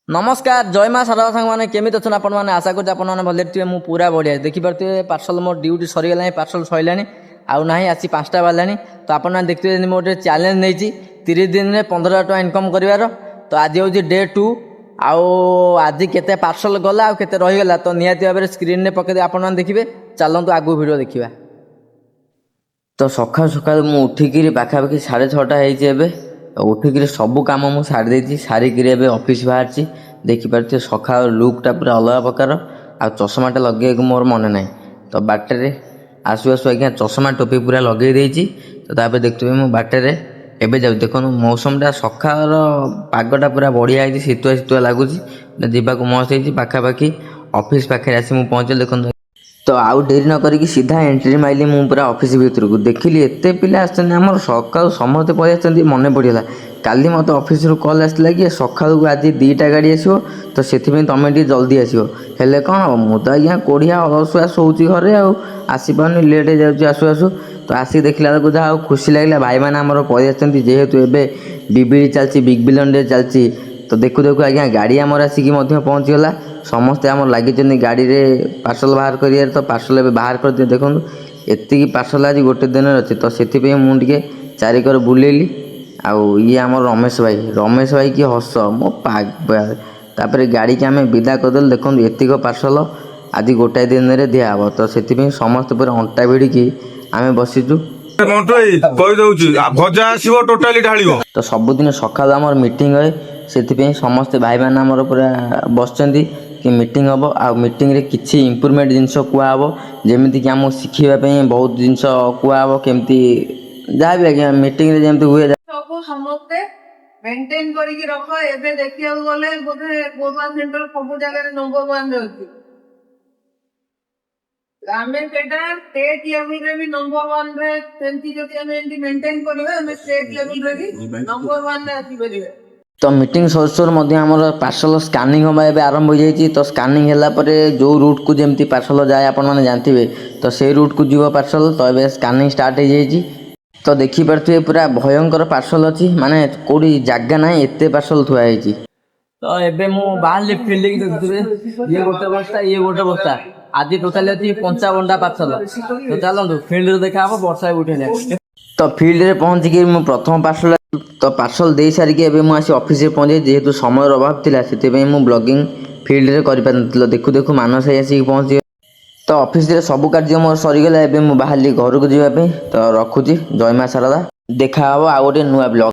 नमस्कार जय माँ शारदा सांग मैंने केमी अच्छा आपण मैंने आशा कर भले थे मुझे पूरा बढ़िया देखिपे पार्सल मोर ड्यूटी सरीगला पार्सल सरला आउ ना आसी 5टा बाजला तो आप देखते मुझे गोटे चैलेंज नहीं 30 दिन में 15,000 टका इनकम कर तो आज हूँ डे 2 आज केते पार्सल गला आउ केते रहीगला तो निहाती भाव में स्क्रीन में पकड़ आप देखिए चलतु आगू वीडियो देखा तो सका सका मुझे उठिकी पाखापाखि 6:30 उठिक सबू कम मुझे सारी सारिक ऑफिस बाहर देखिपे सका लुकटा पूरा अलग प्रकार आ चषमाटा लगे मोर मन ना तो बाटर आसु आसु आज्ञा चषमा टोपी पूरा लगे तो तापर देखते मुझे बाटर एवं जाऊँ देखो मौसमटा सकाल पागटा पूरा बढ़िया है शीतुआ शीतुआ लगुच जावाक मस्त हो पाखापाखि ऑफिस पाखे आसी मुझे पहुँचे देखो तो आउ डेरी न करी सीधा एंट्री माइली मु पूरा ऑफिस भीतर को देखिली एत पिला आम सका समस्ते पलि मन पड़गला काली मत ऑफिस रु कॉल आसला कि सका आज 2टा गाड़ी आसो तो से तुम टे जल्दी आसो हेले कौन मु तो आज्ञा कोढ़िया अलसुआ सोची घरे आसपार लेट हो जाऊँ आसु आसु तो आसिक देखला बेलू जहाँ खुशी लगे भाई मैंने आमर पलि जेहेतु एवं बीबीडी चलती बिग बिलियन डे चलती तो देखु देखु आज्ञा गाड़ी आमर आसिक पहुँचीगला समस्ते आम लगी गाड़ी में पार्सल बाहर कर तो पार्सल ए बाहर कर दिए देखो एति पार्सल आज गोटे दिन अच्छे तो से मुझे चारिकर बुलेली आउ ये आम रमेश भाई की हस मो पापर गाड़ी की आम विदा करदेल देखो एतिक पार्सल आज गोटाए दिन में दिहब तो से समस्त पूरा अंटा भिड़िकी आम बसीचु तो सबुदिन सका आम मीटिंग है से समस्ते भाई मैंने आमर पूरा बस कि मीटिंग हम आ मीटिंग रे किसी इम्प्रूवमेंट जिनस कहब जमीती कि आम शिखापी बहुत जिनस कहब केमती जहाँ भी आज्ञा मीटिंग रे जमी हुए समस्ते मेंटेन करके रख एबे देखिया गले बोधे गोपाल सेंटर सब जगह नंबर 1 रहती आमे सेटा स्टेट लेवल रे भी नंबर 1 रे सेंती जति आमे एंटी मेंटेन करबे आमे स्टेट लेवल रे भी नंबर 1 रे आसी परिबे तो मीटिंग सोर आमर पार्सल स्कानिंग हवा एवं आरंभ हो जाए तो स्कानिंग है जो रूट को जमी पार्सल जाए आप जानते तो से रूट को जीव पार्सल तो ये स्कानिंग स्टार्ट हो जाए तो देखिपे पूरा भयंकर पार्सल अच्छी माने कौटी जगह ना एत पार्सल थुआई तो एबे मु बाहर फील्ड की देखुए ये गोटे बस्ता ये गोटे बस्ता आज टोटाली अच्छी 55टा पार्सल तो चलतु फील्ड देखा वर्षा उठे तो फील्ड रे पहुँचिक मु प्रथम पार्सल तो पार्सल दे सारिकी एबे मु आसी ऑफिस रे पहुँचे जेहेतु समय अभाव थिला सेते मु ब्लॉगिंग फील्ड रे करि पारनथिलो देखु देखु मानस आसी पहुँची तो ऑफिस रे सब कार्य मोर सरीगला एबे मु बाहरली घर को जीवा पे तो रखुची जय मां शारदा देखा हबो आ गोटे नुआ ब्लॉग।